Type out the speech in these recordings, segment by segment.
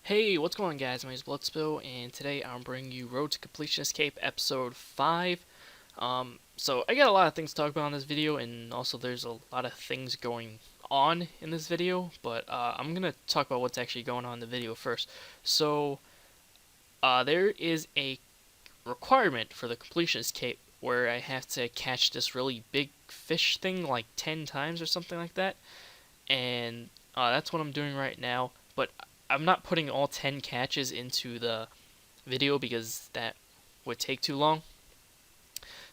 Hey, what's going on, guys? My name is Bloodspill, and today I'm bringing you Road to Completionist Cape Episode 5. So I got a lot of things to talk about in this video, and also there's a lot of things going on in this video, but I'm gonna talk about what's actually going on in the video first. So, there is a requirement for the Completionist Cape where I have to catch this really big fish thing like 10 times or something like that, and that's what I'm doing right now. But I'm not putting all 10 catches into the video because that would take too long.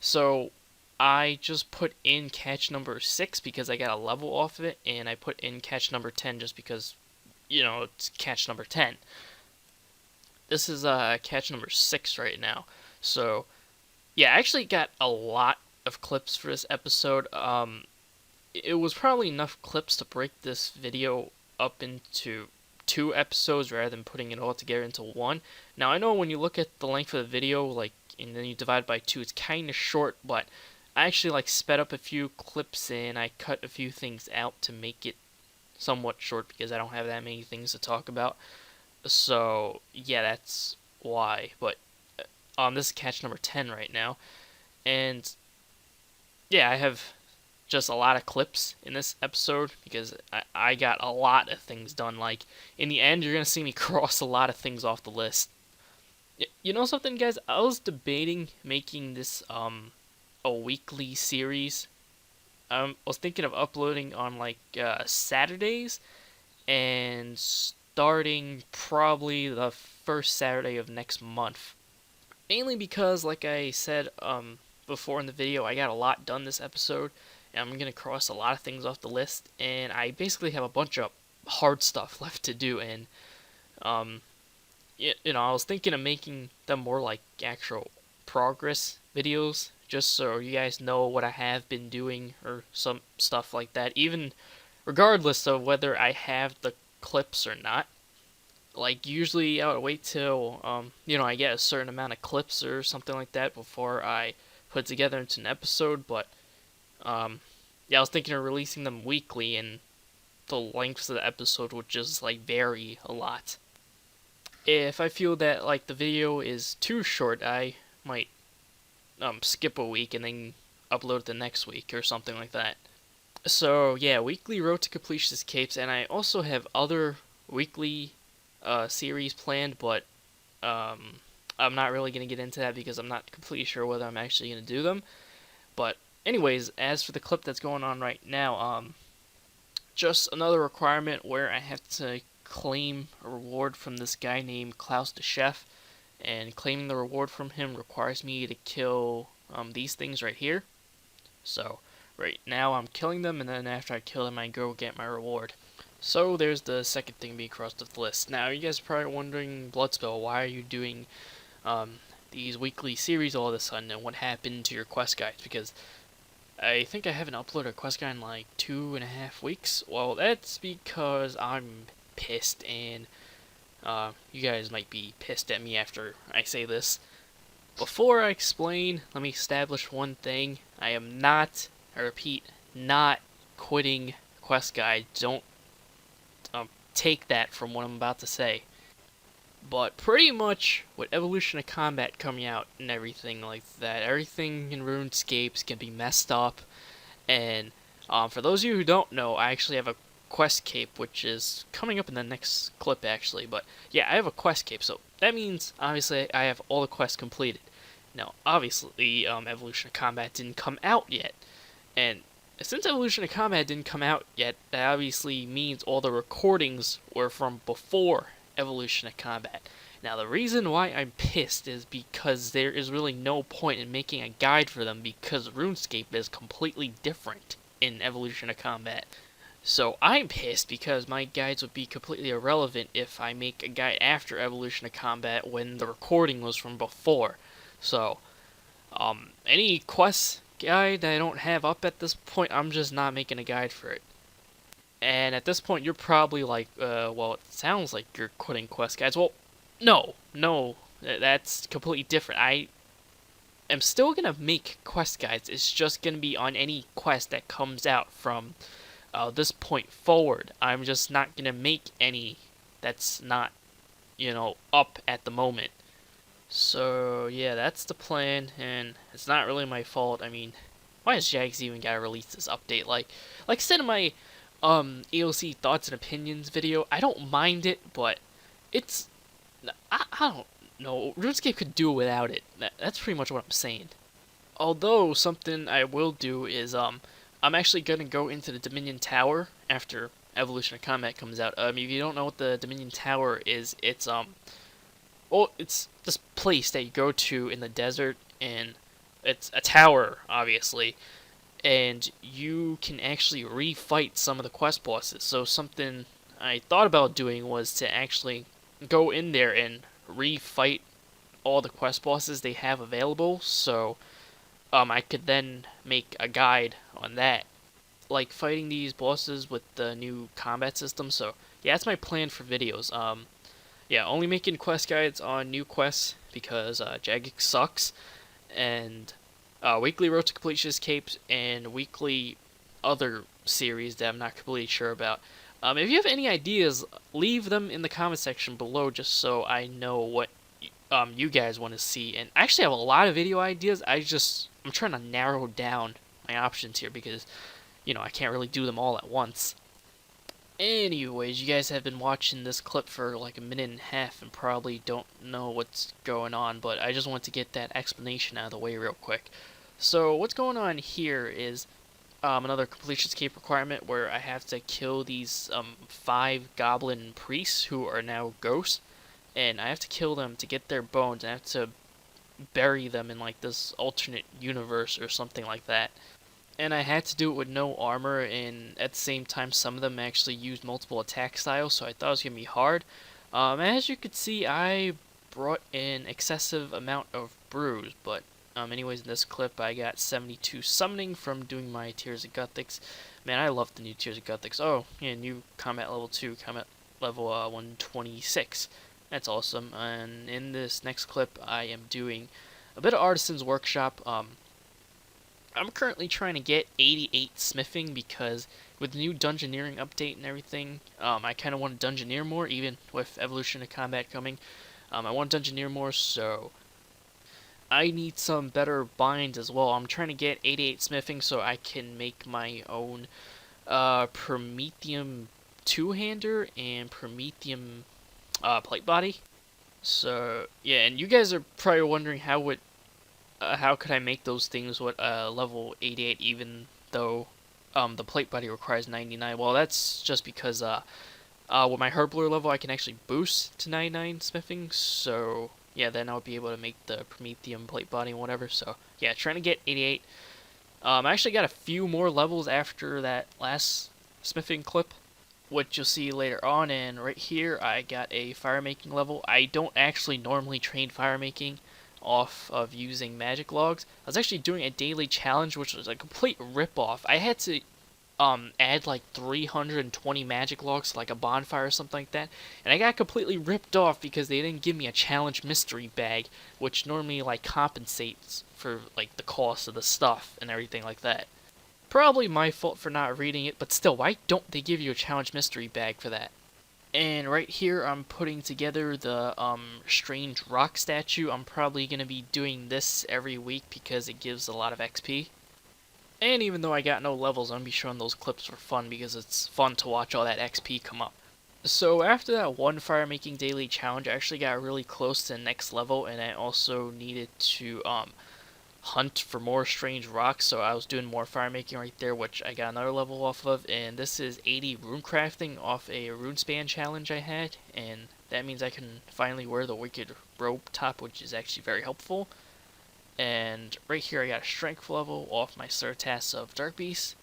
So I just put in catch number 6 because I got a level off of it, and I put in catch number 10 just because, it's catch number 10. This is catch number 6 right now. So, yeah, I actually got a lot of clips for this episode. It was probably enough clips to break this video up into 2 episodes rather than putting it all together into one. Now, I know when you look at the length of the video, and then you divide by 2, it's kind of short, but I actually, sped up a few clips and I cut a few things out to make it somewhat short because I don't have that many things to talk about. So, yeah, that's why. But, this is catch number 10 right now. And, yeah, I have just a lot of clips in this episode because I got a lot of things done. Like, in the end, you're going to see me cross a lot of things off the list. You know something, guys? I was debating making this a weekly series. I was thinking of uploading on Saturdays and starting probably the first Saturday of next month. Mainly because, like I said before in the video, I got a lot done this episode, and I'm gonna cross a lot of things off the list, and I basically have a bunch of hard stuff left to do, and um, I was thinking of making them more like actual progress videos, just so you guys know what I have been doing or some stuff like that, even regardless of whether I have the clips or not. Like, usually I would wait till, I get a certain amount of clips or something like that before I put it together into an episode, but, yeah, I was thinking of releasing them weekly, and the lengths of the episode would just, vary a lot. If I feel that, the video is too short, I might, skip a week and then upload it the next week or something like that. So, yeah, weekly Road to Completionist Capes, and I also have other weekly series planned, but I'm not really going to get into that because I'm not completely sure whether I'm actually going to do them. But anyways, as for the clip that's going on right now, just another requirement where I have to claim a reward from this guy named Klaus the Chef, and claiming the reward from him requires me to kill these things right here. So right now I'm killing them, and then after I kill them I go get my reward. So there's the second thing being crossed off the list. Now you guys are probably wondering, Bloodspell, why are you doing these weekly series all of a sudden, and what happened to your quest guides? Because I think I haven't uploaded a quest guide in like 2.5 weeks. Well, that's because I'm pissed, and you guys might be pissed at me after I say this. Before I explain, let me establish one thing. I am not, I repeat, not quitting quest guide. Don't take that from what I'm about to say. But pretty much with Evolution of Combat coming out and everything like that, everything in RuneScape can be messed up. And for those of you who don't know, I actually have a quest cape, which is coming up in the next clip actually. But yeah, I have a quest cape, so that means obviously I have all the quests completed. Now, obviously, Evolution of Combat didn't come out yet, and since Evolution of Combat didn't come out yet, that obviously means all the recordings were from before Evolution of Combat. Now, the reason why I'm pissed is because there is really no point in making a guide for them because RuneScape is completely different in Evolution of Combat. So I'm pissed because my guides would be completely irrelevant if I make a guide after Evolution of Combat when the recording was from before. So, any quests guide that I don't have up at this point, I'm just not making a guide for it. And at this point, you're probably like, well, it sounds like you're quitting quest guides. Well, no, that's completely different. I am still gonna make quest guides. It's just gonna be on any quest that comes out from this point forward. I'm just not gonna make any that's not up at the moment. So yeah, that's the plan, and it's not really my fault. I mean, why has Jags even gotta release this update? Like I said in my EOC thoughts and opinions video, I don't mind it, but it's I don't know. RuneScape could do without it. That's pretty much what I'm saying. Although something I will do is I'm actually gonna go into the Dominion Tower after Evolution of Combat comes out. If you don't know what the Dominion Tower is, it's this place that you go to in the desert, and it's a tower, obviously, and you can actually refight some of the quest bosses. So something I thought about doing was to actually go in there and refight all the quest bosses they have available. So I could then make a guide on that, like fighting these bosses with the new combat system. So yeah, that's my plan for videos. Yeah, only making quest guides on new quests because Jagex sucks, and weekly Road to Completionist capes and weekly other series that I'm not completely sure about. If you have any ideas, leave them in the comment section below just so I know what you guys want to see. And I actually have a lot of video ideas. I'm trying to narrow down my options here because I can't really do them all at once. Anyways, you guys have been watching this clip for like a minute and a half and probably don't know what's going on, but I just want to get that explanation out of the way real quick. So what's going on here is another completion escape requirement where I have to kill these 5 goblin priests who are now ghosts, and I have to kill them to get their bones, and I have to bury them in like this alternate universe or something like that. And I had to do it with no armor, and at the same time some of them actually used multiple attack styles, so I thought it was going to be hard. As you could see, I brought an excessive amount of brews, but anyways, in this clip I got 72 summoning from doing my Tears of Guthics. Man, I love the new Tears of Guthics. Oh, yeah, new combat level 2, combat level 126. That's awesome. And in this next clip I am doing a bit of Artisan's Workshop. I'm currently trying to get 88 smithing because with the new dungeoneering update and everything, I kind of want to dungeoneer more, even with Evolution of Combat coming. I want to dungeoneer more, so I need some better binds as well. I'm trying to get 88 smithing so I can make my own Prometheum two-hander and Prometheum plate body. So yeah, and you guys are probably wondering how could I make those things with level 88 even though the plate body requires 99? Well, that's just because with my Herbler level I can actually boost to 99 smithing, so yeah, then I'll be able to make the Prometheum plate body and whatever. So yeah, trying to get 88. I actually got a few more levels after that last smithing clip, which you'll see later on, and right here I got a fire making level. I don't actually normally train fire making off of using magic logs. I was actually doing a daily challenge, which was a complete rip-off. I had to add like 320 magic logs to like a bonfire or something like that, and I got completely ripped off because they didn't give me a challenge mystery bag, which normally like compensates for like the cost of the stuff and everything like that. Probably my fault for not reading it, but still, why don't they give you a challenge mystery bag for that? And right here I'm putting together the strange rock statue. I'm probably going to be doing this every week because it gives a lot of XP. And even though I got no levels, I'm going to be showing those clips for fun because it's fun to watch all that XP come up. So after that one fire making daily challenge, I actually got really close to the next level, and I also needed to hunt for more strange rocks, so I was doing more fire making right there, which I got another level off of. And this is 80 rune crafting off a rune span challenge I had, and that means I can finally wear the wicked robe top, which is actually very helpful. And right here I got a strength level off my Surtass of Dark Beast.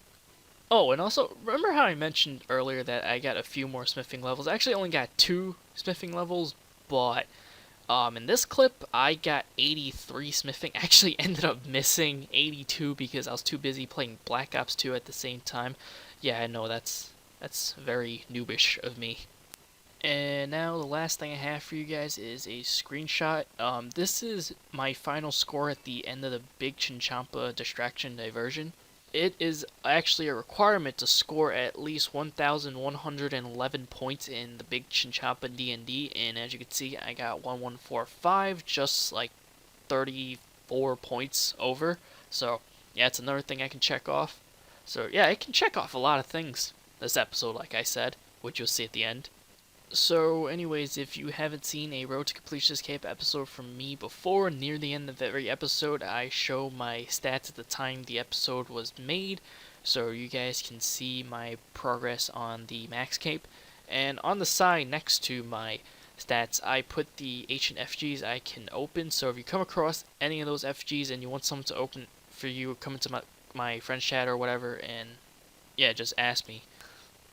Oh, and also, remember how I mentioned earlier that I got a few more smithing levels? I actually only got 2 smithing levels, but in this clip, I got 83 smithing. I actually ended up missing 82 because I was too busy playing Black Ops 2 at the same time. Yeah, I know, that's very noobish of me. And now the last thing I have for you guys is a screenshot. This is my final score at the end of the Big Chinchompa Distraction Diversion. it is actually a requirement to score at least 1,111 points in the Big Chinchompa D&D, and as you can see, I got 1145, just like 34 points over. So yeah, it's another thing I can check off. So yeah, I can check off a lot of things this episode, like I said, which you'll see at the end. So anyways, if you haven't seen a Road to Completionist Cape episode from me before, near the end of every episode I show my stats at the time the episode was made, so you guys can see my progress on the max cape. And on the side next to my stats, I put the ancient FGs I can open, so if you come across any of those FGs and you want someone to open for you, come into my friend's chat or whatever, and yeah, just ask me.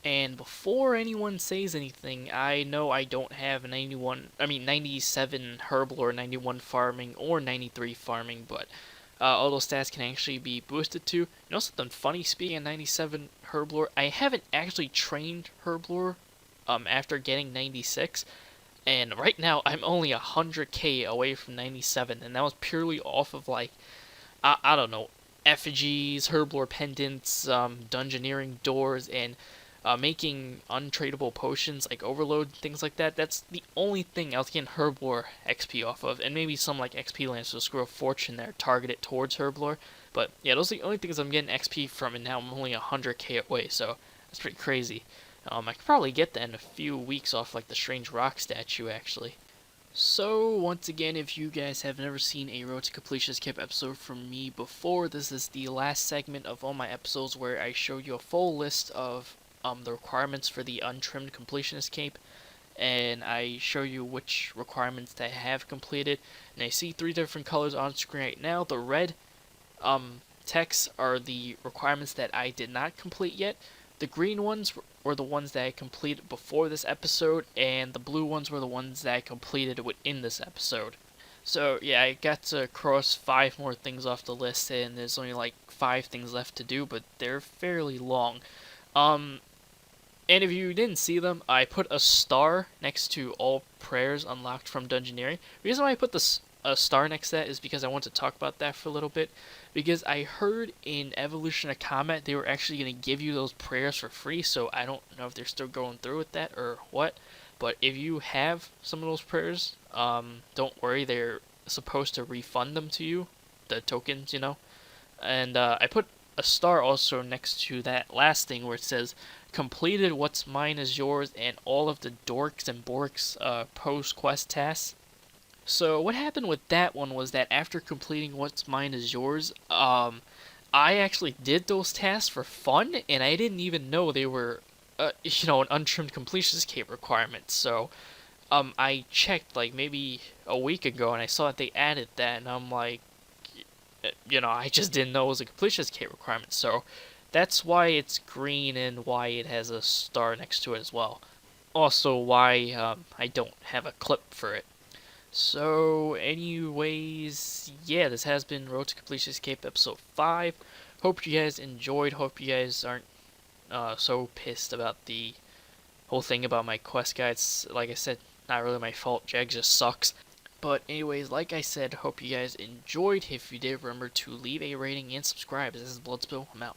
And before anyone says anything, I know I don't have 97 herbal or 91 farming or 93 farming, but all those stats can actually be boosted to. You know something funny, speaking of 97 herblore, I haven't actually trained herblore after getting 96, and right now I'm only 100k away from 97, and that was purely off of like, I don't know, effigies, herblore pendants, dungeoneering doors, and making untradeable potions like overload, things like that. That's the only thing I was getting herblore XP off of, and maybe some like XP lands to screw a fortune there targeted towards herblore. But yeah, those are the only things I'm getting XP from, and now I'm only 100k away, so that's pretty crazy. I could probably get that in a few weeks off like the strange rock statue actually. So, once again, if you guys have never seen a Road to Completionist Cape episode from me before, this is the last segment of all my episodes where I show you a full list of the requirements for the untrimmed Completionist Cape, and I show you which requirements that I have completed. And I see 3 different colors on screen right now. The red text are the requirements that I did not complete yet. The green ones were the ones that I completed before this episode, and the blue ones were the ones that I completed within this episode. So yeah, I got to cross 5 more things off the list, and there's only like 5 things left to do, but they're fairly long. And if you didn't see them, I put a star next to all prayers unlocked from Dungeoneering. The reason why I put a star next to that is because I want to talk about that for a little bit. Because I heard in Evolution of Combat they were actually going to give you those prayers for free, so I don't know if they're still going through with that or what. But if you have some of those prayers, don't worry, they're supposed to refund them to you, the tokens, you know. And I put a star also next to that last thing where it says completed what's mine is yours and all of the dorks and borks post quest tasks. So what happened with that one was that after completing what's mine is yours, I actually did those tasks for fun, and I didn't even know they were an untrimmed completionist cape requirement. So I checked like maybe a week ago and I saw that they added that, and I'm like, I just didn't know it was a completionist cape requirement. So that's why it's green and why it has a star next to it as well. Also why I don't have a clip for it. So anyways, yeah, this has been Road to Completionist Cape episode 5. Hope you guys enjoyed. Hope you guys aren't so pissed about the whole thing about my quest guides. Like I said, not really my fault. Jag just sucks. But anyways, like I said, hope you guys enjoyed. If you did, remember to leave a rating and subscribe. This is Bloodspill. I'm out.